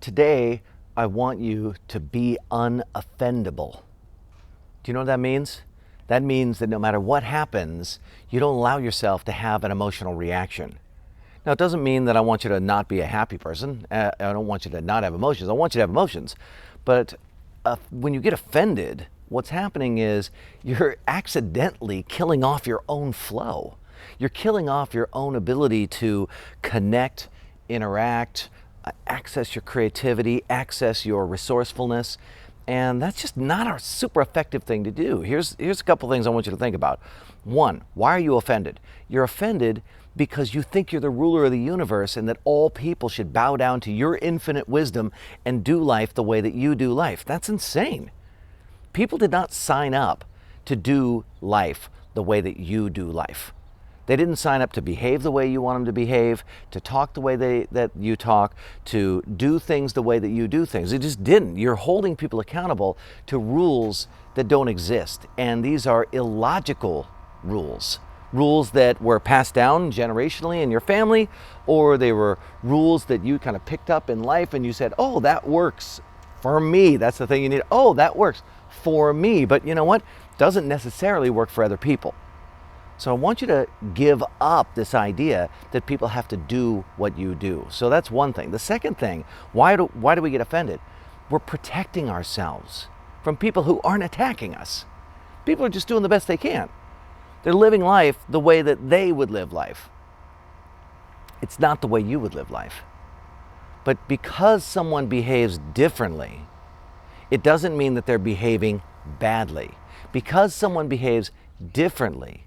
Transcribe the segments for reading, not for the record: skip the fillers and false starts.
Today, I want you to be unoffendable. Do you know what that means? That means that no matter what happens, you don't allow yourself to have an emotional reaction. Now, it doesn't mean that I want you to not be a happy person. I don't want you to not have emotions. I want you to have emotions. But when you get offended, what's happening is you're accidentally killing off your own flow. You're killing off your own ability to connect, interact, access your creativity, access your resourcefulness. And that's just not a super effective thing to do. Here's a couple things I want you to think about. One, why are you offended? You're offended because you think you're the ruler of the universe and that all people should bow down to your infinite wisdom and do life the way that you do life. That's insane. People did not sign up to do life the way that you do life. They didn't sign up to behave the way you want them to behave, to talk the way that you talk, to do things the way that you do things. They just didn't. You're holding people accountable to rules that don't exist. And these are illogical rules. Rules that were passed down generationally in your family, or they were rules that you kind of picked up in life and you said, oh, that works for me. That's the thing you need. Oh, that works for me. But you know what? Doesn't necessarily work for other people. So I want you to give up this idea that people have to do what you do. So that's one thing. The second thing, why do we get offended? We're protecting ourselves from people who aren't attacking us. People are just doing the best they can. They're living life the way that they would live life. It's not the way you would live life. But because someone behaves differently, it doesn't mean that they're behaving badly. Because someone behaves differently,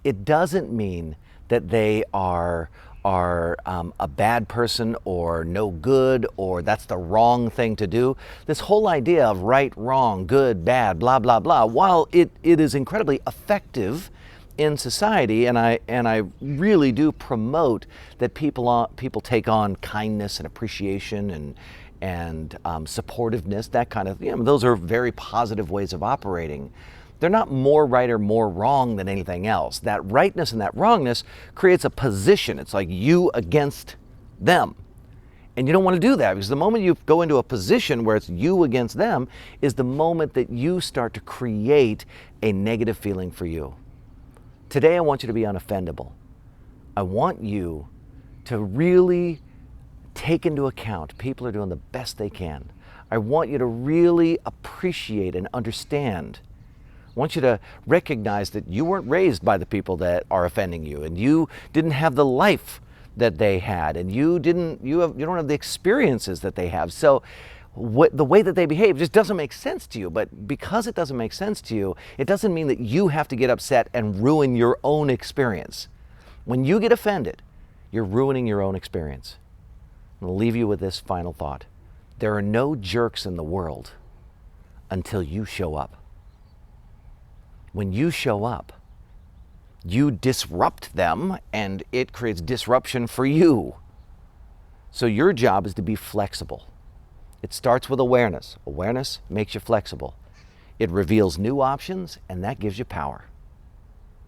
it doesn't mean that they are a bad person or no good or that's the wrong thing to do. This whole idea of right, wrong, good, bad, blah, blah, blah, while it is incredibly effective in society, and I really do promote that people take on kindness and appreciation and supportiveness, that kind of, those are very positive ways of operating. They're not more right or more wrong than anything else. That rightness and that wrongness creates a position. It's like you against them. And you don't want to do that, because the moment you go into a position where it's you against them is the moment that you start to create a negative feeling for you. Today, I want you to be unoffendable. I want you to really take into account people are doing the best they can. I want you to really appreciate and understand. I want you to recognize that you weren't raised by the people that are offending you, and you didn't have the life that they had, and you don't have the experiences that they have. So the way that they behave just doesn't make sense to you. But because it doesn't make sense to you, it doesn't mean that you have to get upset and ruin your own experience. When you get offended, you're ruining your own experience. I'm going to leave you with this final thought. There are no jerks in the world until you show up. When you show up, you disrupt them, and it creates disruption for you. So your job is to be flexible. It starts with awareness. Awareness makes you flexible. It reveals new options, and that gives you power.